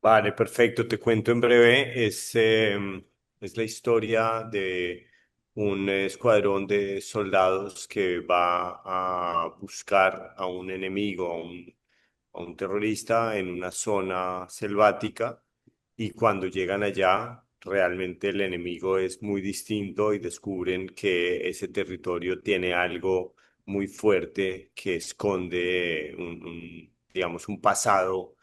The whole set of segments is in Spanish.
Vale, perfecto. Te cuento en breve. Es la historia de un escuadrón de soldados que va a buscar a un enemigo, a un terrorista en una zona selvática y cuando llegan allá, realmente el enemigo es muy distinto y descubren que ese territorio tiene algo muy fuerte que esconde digamos, un pasado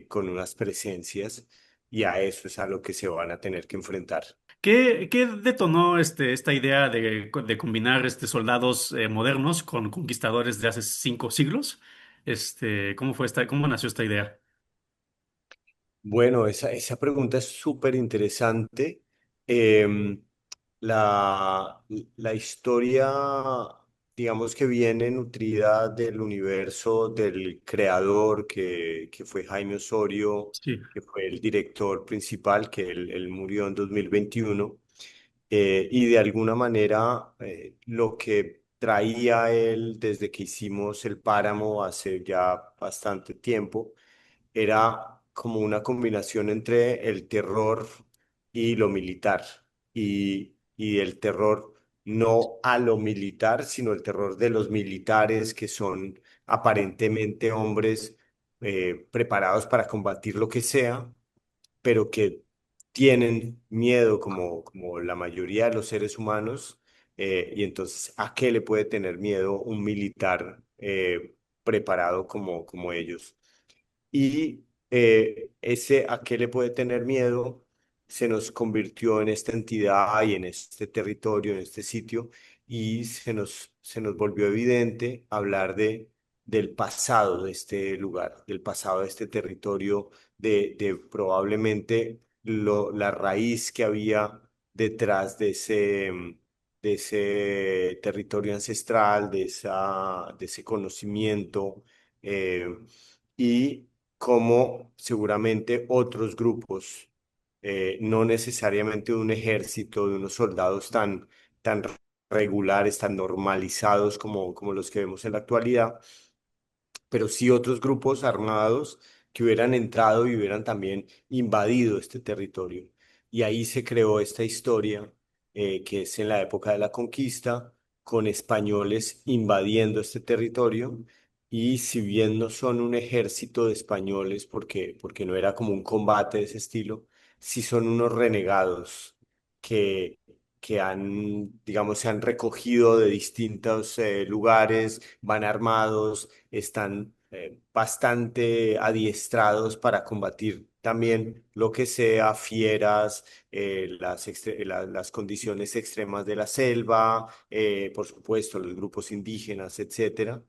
con unas presencias y a eso es a lo que se van a tener que enfrentar. ¿Qué detonó esta idea de combinar soldados modernos con conquistadores de hace 5 siglos? ¿Cómo nació esta idea? Bueno, esa pregunta es súper interesante. Em, la, la historia, digamos que viene nutrida del universo del creador que fue Jaime Osorio, Sí. que fue el director principal, que él murió en 2021. Y de alguna manera lo que traía él desde que hicimos El Páramo hace ya bastante tiempo era como una combinación entre el terror y lo militar. Y el terror no a lo militar, sino el terror de los militares que son aparentemente hombres preparados para combatir lo que sea, pero que tienen miedo como la mayoría de los seres humanos. Y entonces, ¿a qué le puede tener miedo un militar preparado como ellos? Y ese a qué le puede tener miedo se nos convirtió en esta entidad y en este territorio, en este sitio, y se nos volvió evidente hablar del pasado de este lugar, del pasado de este territorio, de probablemente la raíz que había detrás de ese territorio ancestral, de ese conocimiento. eh, y como seguramente otros grupos, no necesariamente de un ejército, de unos soldados tan regulares, tan normalizados como los que vemos en la actualidad, pero sí otros grupos armados que hubieran entrado y hubieran también invadido este territorio. Y ahí se creó esta historia, que es en la época de la conquista, con españoles invadiendo este territorio. Y si bien no son un ejército de españoles, porque no era como un combate de ese estilo, sí son unos renegados que, digamos, se han recogido de distintos lugares, van armados, están bastante adiestrados para combatir también lo que sea, fieras, las condiciones extremas de la selva, por supuesto, los grupos indígenas, etcétera,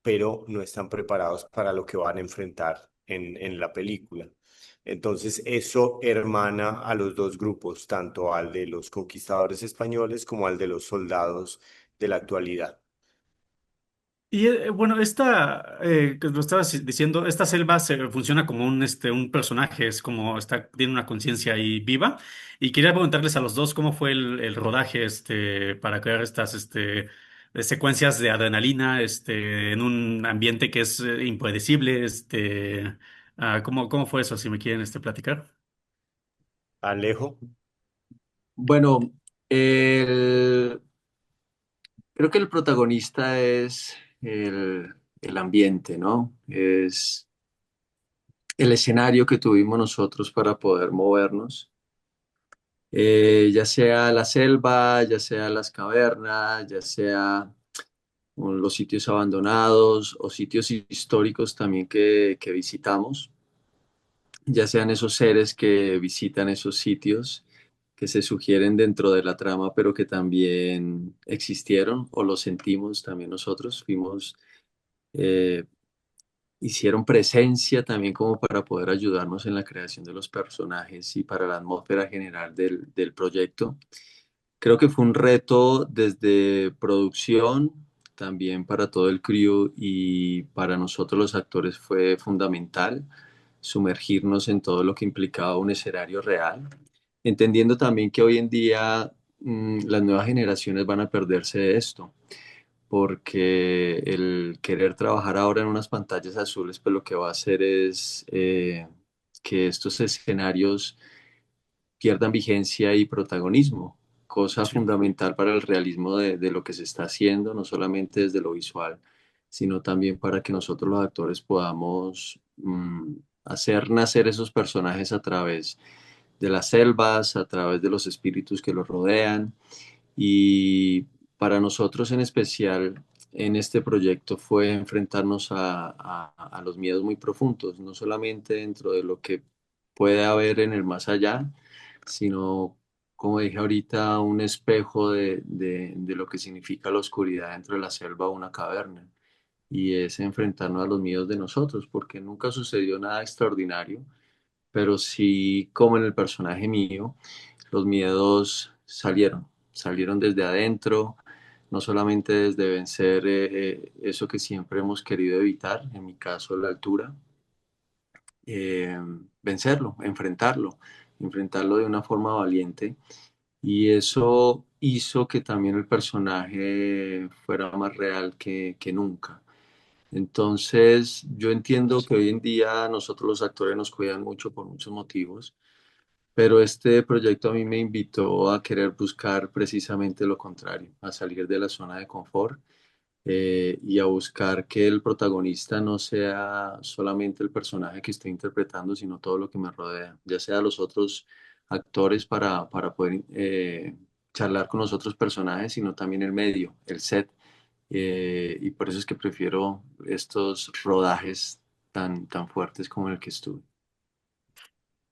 pero no están preparados para lo que van a enfrentar en la película. Entonces, eso hermana a los dos grupos, tanto al de los conquistadores españoles como al de los soldados de la actualidad. Y bueno, que lo estabas diciendo, esta selva funciona como un personaje, es como tiene una conciencia ahí viva. Y quería preguntarles a los dos cómo fue el rodaje para crear estas secuencias de adrenalina en un ambiente que es impredecible. ¿Cómo fue eso? Si me quieren platicar. Alejo. Bueno, el- creo que el protagonista es el ambiente, ¿no? Es el escenario que tuvimos nosotros para poder movernos. Ya sea la selva, ya sea las cavernas, ya sea los sitios abandonados o sitios históricos también que visitamos, ya sean esos seres que visitan esos sitios que se sugieren dentro de la trama, pero que también existieron o los sentimos también nosotros, eh, hicieron presencia también como para poder ayudarnos en la creación de los personajes y para la atmósfera general del proyecto. Creo que fue un reto desde producción, también para todo el crew y para nosotros los actores fue fundamental sumergirnos en todo lo que implicaba un escenario real, entendiendo también que hoy en día las nuevas generaciones van a perderse de esto, porque el querer trabajar ahora en unas pantallas azules, pues lo que va a hacer es que estos escenarios pierdan vigencia y protagonismo, cosa Sí. fundamental para el realismo de lo que se está haciendo, no solamente desde lo visual, sino también para que nosotros los actores podamos hacer nacer esos personajes a través de las selvas, a través de los espíritus que los rodean. Y para nosotros en especial en este proyecto fue enfrentarnos a los miedos muy profundos, no solamente dentro de lo que puede haber en el más allá, sino, como dije ahorita, un espejo de lo que significa la oscuridad dentro de la selva o una caverna. Y es enfrentarnos a los miedos de nosotros, porque nunca sucedió nada extraordinario, pero sí, como en el personaje mío, los miedos salieron desde adentro, no solamente desde vencer eso que siempre hemos querido evitar, en mi caso la altura, eh, vencerlo, enfrentarlo de una forma valiente. Y eso hizo que también el personaje fuera más real que nunca. Entonces, yo entiendo que hoy en día nosotros los actores nos cuidan mucho por muchos motivos, pero este proyecto a mí me invitó a querer buscar precisamente lo contrario, a salir de la zona de confort y a buscar que el protagonista no sea solamente el personaje que estoy interpretando, sino todo lo que me rodea, ya sea los otros actores para poder charlar con los otros personajes, sino también el medio, el set. Y por eso es que prefiero estos rodajes tan fuertes como el que estuve.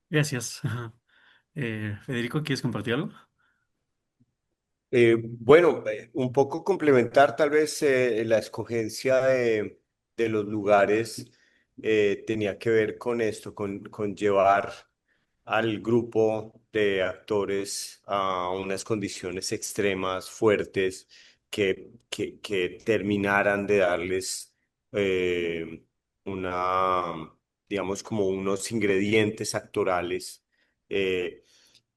Gracias. Ajá. Federico, ¿quieres compartir algo? Bueno, un poco complementar tal vez la escogencia de los lugares tenía que ver con esto, con llevar al grupo de actores a unas condiciones extremas, fuertes, que terminaran de darles eh, una, digamos, como unos ingredientes actorales.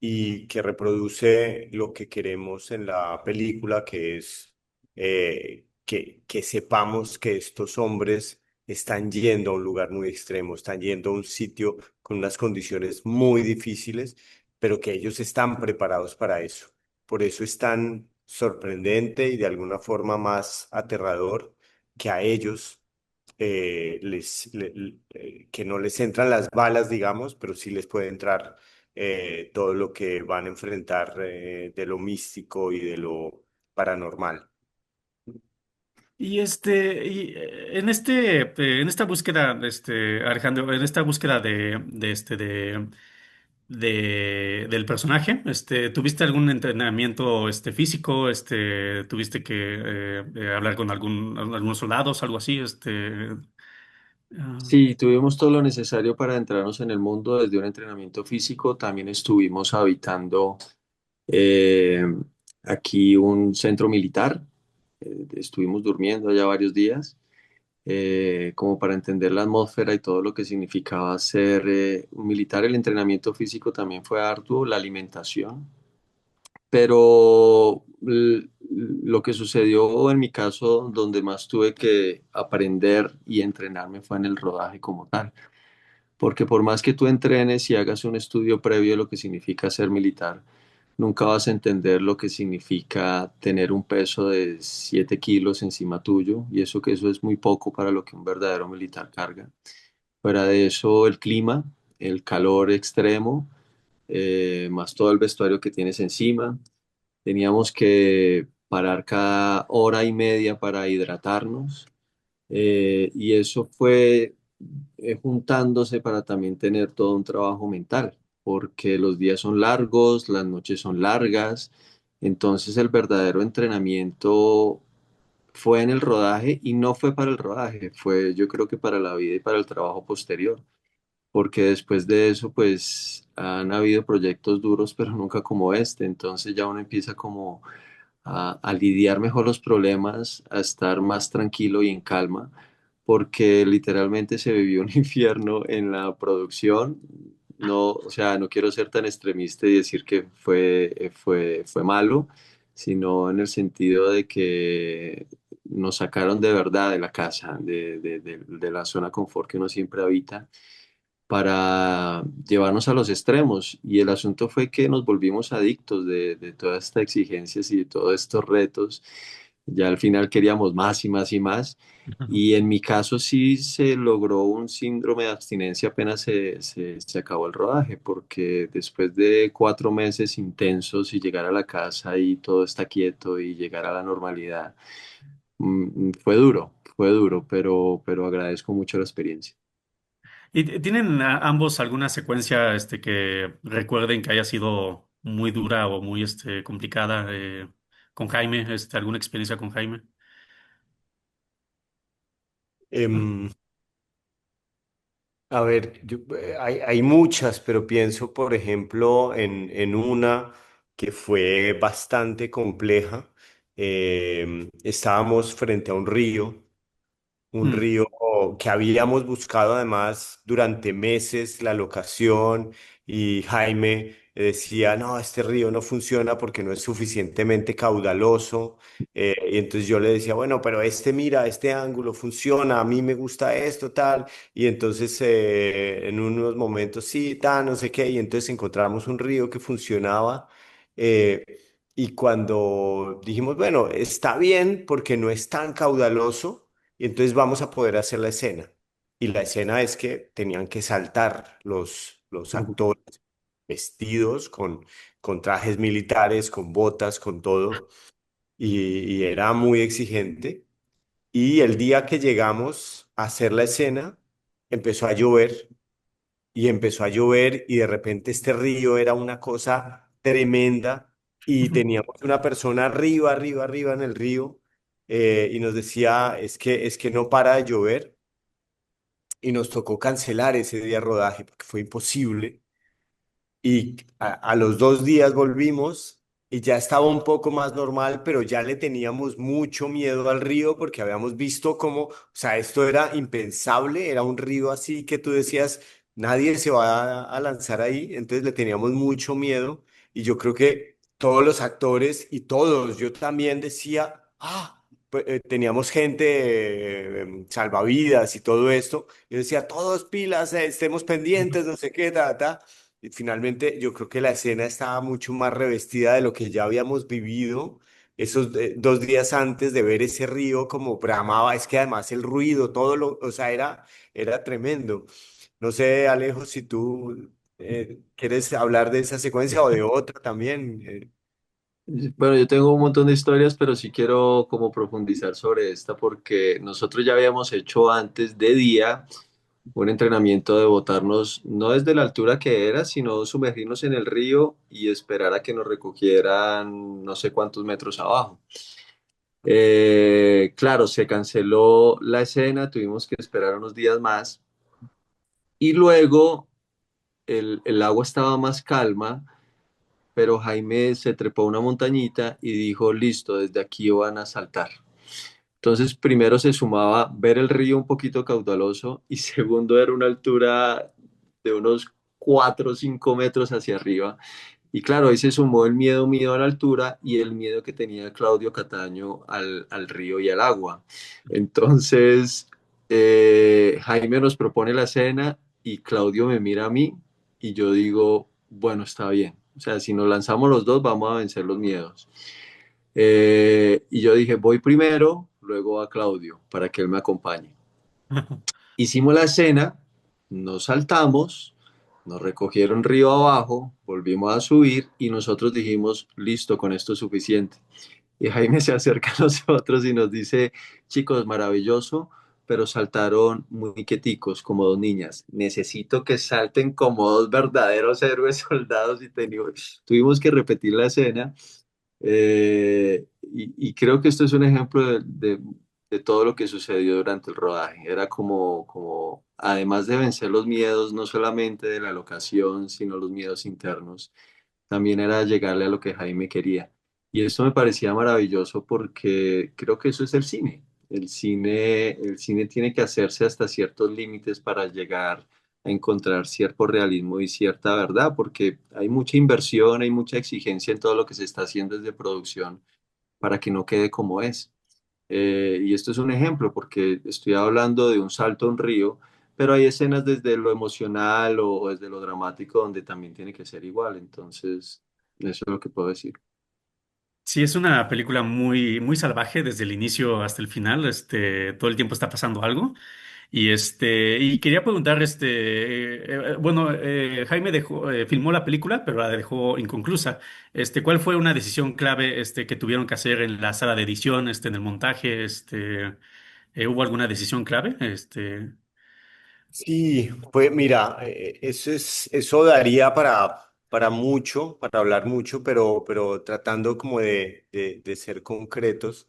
Y que reproduce lo que queremos en la película, que es que sepamos que estos hombres están yendo a un lugar muy extremo, están yendo a un sitio con unas condiciones muy difíciles, pero que ellos están preparados para eso. Por eso es tan sorprendente y de alguna forma más aterrador que a ellos que no les entran las balas, digamos, pero sí les puede entrar todo lo que van a enfrentar de lo místico y de lo paranormal. En esta búsqueda, Alejandro, en esta búsqueda del personaje, ¿tuviste algún entrenamiento, físico, tuviste que hablar con algunos soldados, algo así, ah, Sí, tuvimos todo lo necesario para entrarnos en el mundo desde un entrenamiento físico. También estuvimos habitando eh, aquí un centro militar. Estuvimos durmiendo allá varios días, como para entender la atmósfera y todo lo que significaba ser un militar. El entrenamiento físico también fue arduo, la alimentación, pero lo que sucedió en mi caso, donde más tuve que aprender y entrenarme fue en el rodaje como tal. Porque por más que tú entrenes y hagas un estudio previo de lo que significa ser militar, nunca vas a entender lo que significa tener un peso de 7 kilos encima tuyo, y eso que eso es muy poco para lo que un verdadero militar carga. Fuera de eso, el clima, el calor extremo, más todo el vestuario que tienes encima. Teníamos que parar cada hora y media para hidratarnos, y eso fue juntándose para también tener todo un trabajo mental, porque los días son largos, las noches son largas, entonces el verdadero entrenamiento fue en el rodaje y no fue para el rodaje, fue yo creo que para la vida y para el trabajo posterior, porque después de eso pues han habido proyectos duros, pero nunca como este, entonces ya uno empieza como a lidiar mejor los problemas, a estar más tranquilo y en calma, porque literalmente se vivió un infierno en la producción. No, o sea, no quiero ser tan extremista y decir que fue malo, sino en el sentido de que nos sacaron de verdad de la casa, de la zona confort que uno siempre habita, para llevarnos a los extremos. Y el asunto fue que nos volvimos adictos de todas estas exigencias y de todos estos retos. Ya al final queríamos más y más y más. Y en mi caso sí se logró un síndrome de abstinencia apenas se acabó el rodaje, porque después de 4 meses intensos y llegar a la casa y todo está quieto y llegar a la normalidad, fue duro, pero agradezco mucho la experiencia. ¿Y tienen ambos alguna secuencia que recuerden que haya sido muy dura o muy complicada con Jaime? ¿Alguna experiencia con Jaime? Em, a ver, hay muchas, pero pienso, por ejemplo, en una que fue bastante compleja. Estábamos frente a un Mm. río que habíamos buscado además durante meses la locación y Jaime decía, no, este río no funciona porque no es suficientemente caudaloso. Y entonces yo le decía, bueno, pero mira, este ángulo funciona, a mí me gusta esto, tal. Y entonces en unos momentos sí, tal, no sé qué, y entonces encontramos un río que funcionaba. eh, y cuando dijimos, bueno, está bien porque no es tan caudaloso, y entonces vamos a poder hacer la escena. Y la escena es que tenían que saltar los actores vestidos con trajes militares, con botas, con todo. Y era muy exigente. Y el día que llegamos a hacer la escena, empezó a llover y empezó a llover y de repente este río era una cosa tremenda y teníamos una persona arriba, arriba, arriba en el río y nos decía, es que no para de llover y nos tocó cancelar ese día de rodaje porque fue imposible. Y a los 2 días volvimos y ya estaba un poco más normal, pero ya le teníamos mucho miedo al río porque habíamos visto cómo, o sea, esto era impensable, era un río así que tú decías, nadie se va a lanzar ahí, entonces le teníamos mucho miedo y yo creo que todos los actores y todos, yo también decía, pues, teníamos gente, salvavidas y todo esto, yo decía, todos pilas, estemos pendientes, no sé qué, y finalmente, yo creo que la escena estaba mucho más revestida de lo que ya habíamos vivido esos 2 días antes de ver ese río como bramaba. Es que además el ruido, o sea, era tremendo. No sé, Alejo, si tú quieres hablar de esa secuencia o de otra también. Bueno, yo tengo un montón de historias, pero sí quiero como profundizar sobre esta porque nosotros ya habíamos hecho antes de día un entrenamiento de botarnos no desde la altura que era, sino sumergirnos en el río y esperar a que nos recogieran no sé cuántos metros abajo. Claro, se canceló la escena, tuvimos que esperar unos días más y luego el agua estaba más calma, pero Jaime se trepó a una montañita y dijo, listo, desde aquí van a saltar. Entonces, primero se sumaba ver el río un poquito caudaloso y segundo era una altura de unos 4 o 5 metros hacia arriba. Y claro, ahí se sumó el miedo mío a la altura y el miedo que tenía Claudio Cataño al río y al agua. Entonces, Jaime nos propone la cena y Claudio me mira a mí y yo digo, bueno, está bien. O sea, si nos lanzamos los dos, vamos a vencer los miedos. Y yo dije, voy primero, luego a Claudio, para que él me acompañe. Hicimos la escena, nos saltamos, nos recogieron río abajo, volvimos a subir y nosotros dijimos, listo, con esto es suficiente. Y Jaime se acerca a nosotros y nos dice, chicos, maravilloso, pero saltaron muy quieticos, como dos niñas. Necesito que salten como dos verdaderos héroes soldados y tuvimos que repetir la escena y creo que esto es un ejemplo de todo lo que sucedió durante el rodaje. Era como, además de vencer los miedos, no solamente de la locación, sino los miedos internos, también era llegarle a lo que Jaime quería. Y esto me parecía maravilloso porque creo que eso es el cine. El cine tiene que hacerse hasta ciertos límites para llegar a encontrar cierto realismo y cierta verdad, porque hay mucha inversión, hay mucha exigencia en todo lo que se está haciendo desde producción para que no quede como es. Y esto es un ejemplo porque estoy hablando de un salto a un río, pero hay escenas desde lo emocional o desde lo dramático donde también tiene que ser igual. Entonces, eso es lo que puedo decir. Sí, es una película muy, muy salvaje desde el inicio hasta el final. Todo el tiempo está pasando algo. Y quería preguntar, bueno, Jaime filmó la película, pero la dejó inconclusa. ¿Cuál fue una decisión clave, que tuvieron que hacer en la sala de edición, en el montaje? ¿Hubo alguna decisión clave? Sí, pues mira, eso daría para mucho, para hablar mucho, pero tratando como de ser concretos.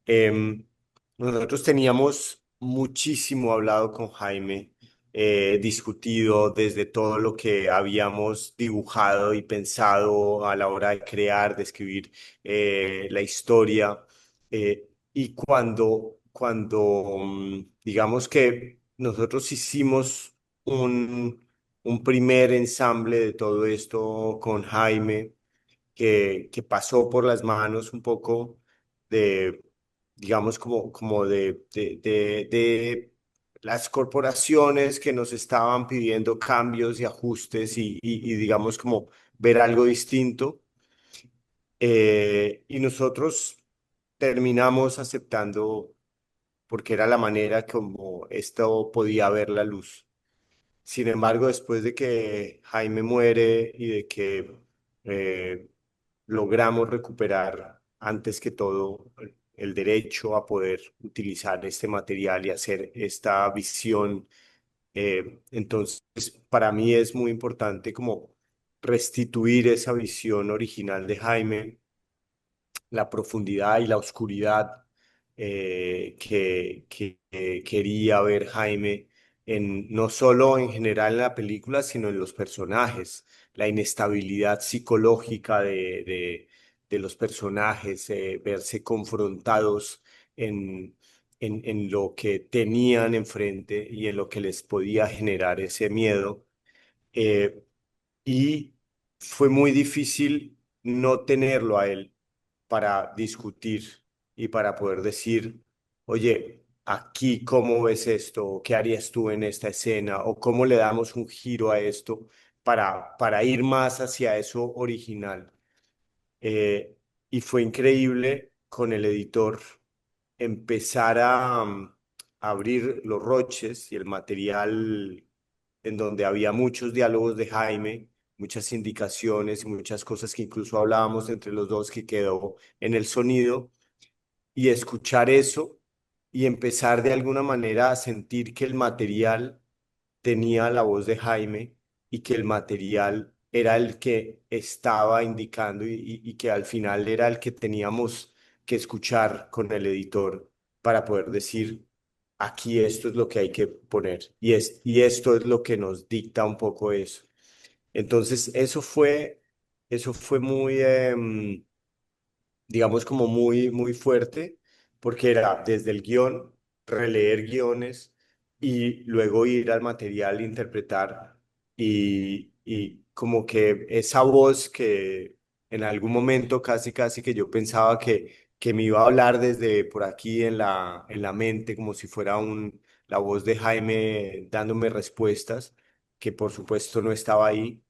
Em, Nosotros teníamos muchísimo hablado con Jaime, discutido desde todo lo que habíamos dibujado y pensado a la hora de crear, de escribir la historia. Y digamos que nosotros hicimos un primer ensamble de todo esto con Jaime, que pasó por las manos un poco de, digamos, como de las corporaciones que nos estaban pidiendo cambios y ajustes y digamos, como ver algo distinto. Y nosotros terminamos aceptando porque era la manera como esto podía ver la luz. Sin embargo, después de que Jaime muere y de que eh, logramos recuperar antes que todo el derecho a poder utilizar este material y hacer esta visión, entonces para mí es muy importante como restituir esa visión original de Jaime, la profundidad y la oscuridad que quería ver Jaime, no solo en general en la película, sino en los personajes, la inestabilidad psicológica de los personajes, verse confrontados en, en lo que tenían enfrente y en lo que les podía generar ese miedo. Eh, y fue muy difícil no tenerlo a él para discutir y para poder decir, oye, aquí cómo ves esto, o qué harías tú en esta escena, o cómo le damos un giro a esto para ir más hacia eso original. Eh, y fue increíble con el editor empezar a abrir los roches y el material en donde había muchos diálogos de Jaime, muchas indicaciones y muchas cosas que incluso hablábamos entre los dos que quedó en el sonido, y escuchar eso y empezar de alguna manera a sentir que el material tenía la voz de Jaime y que el material era el que estaba indicando y que al final era el que teníamos que escuchar con el editor para poder decir, aquí esto es lo que hay que poner y esto es lo que nos dicta un poco eso. Entonces, eso fue muy, digamos, como muy, muy fuerte, porque era desde el guión, releer guiones y luego ir al material, interpretar y como que esa voz que en algún momento casi, casi que yo pensaba que me iba a hablar desde por aquí en la mente, como si fuera la voz de Jaime dándome respuestas, que por supuesto no estaba ahí,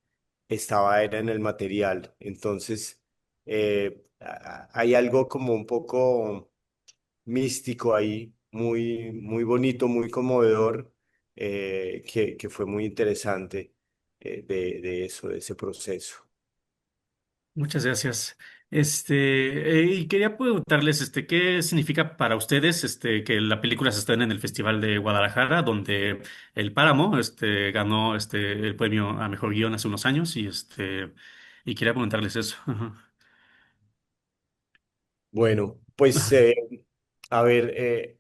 estaba era en el material. Entonces hay algo como un poco místico ahí, muy, muy bonito, muy conmovedor, que fue muy interesante de eso, de ese proceso. Muchas gracias. Y quería preguntarles, ¿qué significa para ustedes, que la película se estrene en el Festival de Guadalajara, donde El Páramo, ganó, el premio a mejor guión hace unos años y quería preguntarles eso. Ajá. Bueno, pues a ver,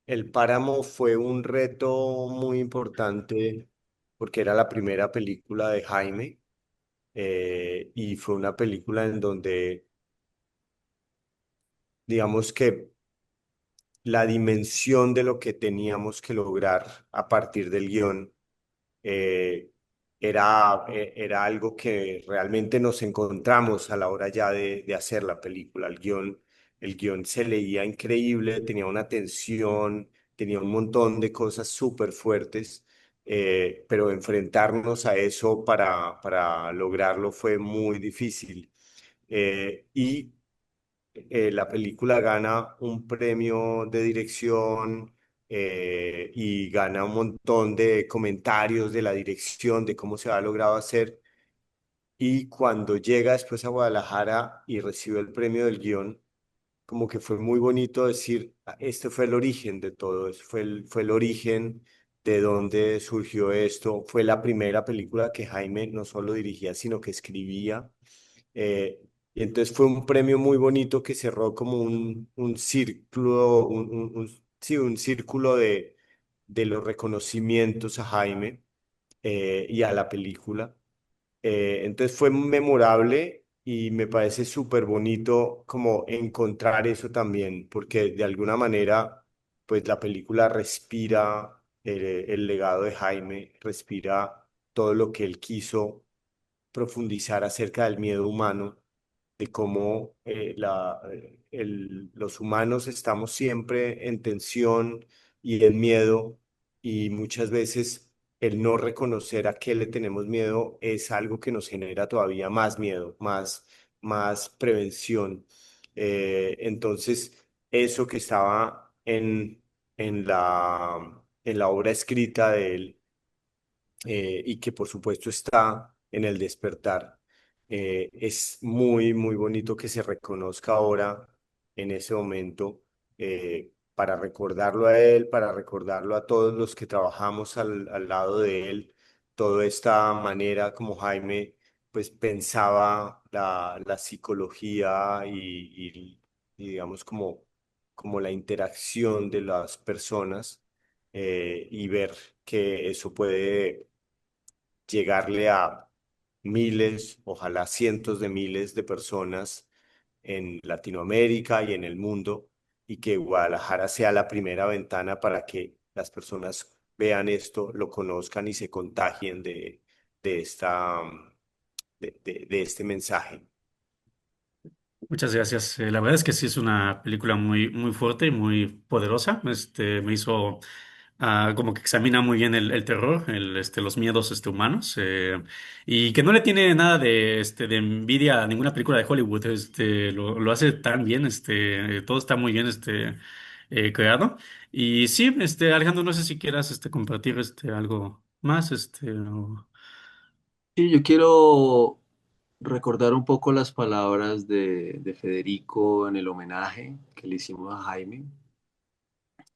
El Páramo fue un reto muy importante porque era la primera película de Jaime, y fue una película en donde, digamos que la dimensión de lo que teníamos que lograr a partir del guión eh, era algo que realmente nos encontramos a la hora ya de hacer la película. El guión se leía increíble, tenía una tensión, tenía un montón de cosas súper fuertes, pero enfrentarnos a eso para lograrlo fue muy difícil. Y la película gana un premio de dirección y gana un montón de comentarios de la dirección, de cómo se ha logrado hacer. Y cuando llega después a Guadalajara y recibe el premio del guión, como que fue muy bonito decir, "Ah, este fue el origen de todo, eso fue el origen de donde surgió esto, fue la primera película que Jaime no solo dirigía, sino que escribía. Y entonces fue un premio muy bonito que cerró como un círculo, sí, un círculo de los reconocimientos a Jaime y a la película. Entonces fue memorable y me parece súper bonito como encontrar eso también, porque de alguna manera, pues la película respira el legado de Jaime, respira todo lo que él quiso profundizar acerca del miedo humano, de cómo los humanos estamos siempre en tensión y en miedo, y muchas veces el no reconocer a qué le tenemos miedo es algo que nos genera todavía más miedo, más prevención. Entonces, eso que estaba en la obra escrita de él, y que por supuesto está en el despertar. Es muy, muy bonito que se reconozca ahora, en ese momento, para recordarlo a él, para recordarlo a todos los que trabajamos al lado de él, toda esta manera como Jaime pues pensaba la psicología y digamos como la interacción de las personas, y ver que eso puede llegarle a miles, ojalá cientos de miles de personas en Latinoamérica y en el mundo, y que Guadalajara sea la primera ventana para que las personas vean esto, lo conozcan y se contagien de esta, de este mensaje. Muchas gracias. La verdad es que sí es una película muy, muy fuerte y muy poderosa. Me hizo como que examina muy bien el terror, los miedos humanos, y que no le tiene nada de envidia a ninguna película de Hollywood. Lo hace tan bien, todo está muy bien creado. Y sí, Alejandro, no sé si quieras compartir algo más, Sí, yo quiero recordar un poco las palabras de Federico en el homenaje que le hicimos a Jaime,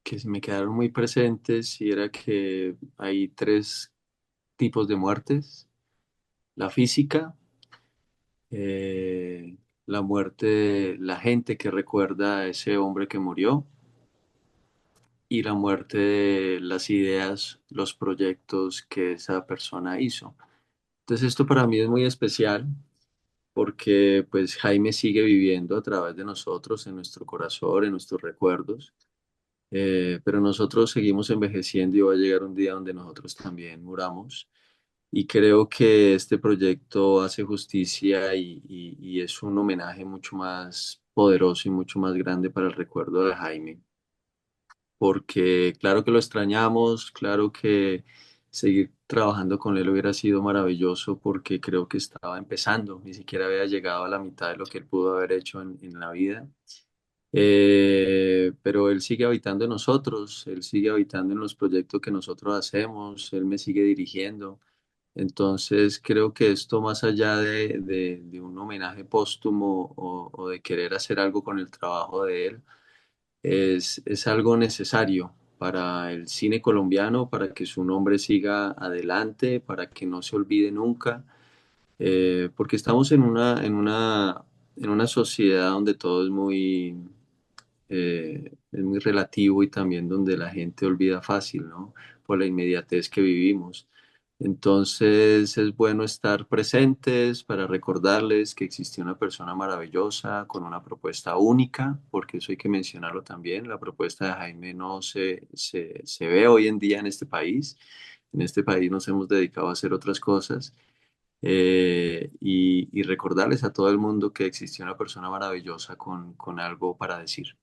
que se me quedaron muy presentes y era que hay tres tipos de muertes: la física, eh, la muerte de la gente que recuerda a ese hombre que murió, y la muerte de las ideas, los proyectos que esa persona hizo. Entonces esto para mí es muy especial porque pues Jaime sigue viviendo a través de nosotros, en nuestro corazón, en nuestros recuerdos, pero nosotros seguimos envejeciendo y va a llegar un día donde nosotros también muramos. Y creo que este proyecto hace justicia y es un homenaje mucho más poderoso y mucho más grande para el recuerdo de Jaime, porque claro que lo extrañamos, claro que seguir trabajando con él hubiera sido maravilloso porque creo que estaba empezando, ni siquiera había llegado a la mitad de lo que él pudo haber hecho en la vida. Pero él sigue habitando en nosotros, él sigue habitando en los proyectos que nosotros hacemos, él me sigue dirigiendo. Entonces creo que esto, más allá de un homenaje póstumo o de querer hacer algo con el trabajo de él, es algo necesario para el cine colombiano, para que su nombre siga adelante, para que no se olvide nunca, porque estamos en una sociedad donde todo es muy relativo y también donde la gente olvida fácil, ¿no? Por la inmediatez que vivimos. Entonces es bueno estar presentes para recordarles que existió una persona maravillosa con una propuesta única, porque eso hay que mencionarlo también. La propuesta de Jaime no se ve hoy en día en este país. En este país nos hemos dedicado a hacer otras cosas, y recordarles a todo el mundo que existió una persona maravillosa con algo para decir.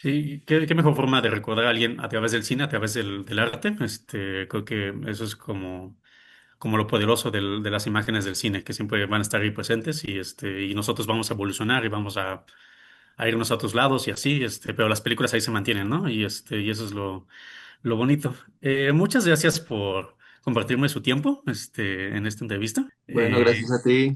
Sí, qué mejor forma de recordar a alguien a través del cine, a través del arte. Creo que eso es como lo poderoso de las imágenes del cine, que siempre van a estar ahí presentes y nosotros vamos a evolucionar y vamos a irnos a otros lados y así, pero las películas ahí se mantienen, ¿no? Y eso es lo bonito. Muchas gracias por compartirme su tiempo, en esta entrevista. Bueno, gracias a ti.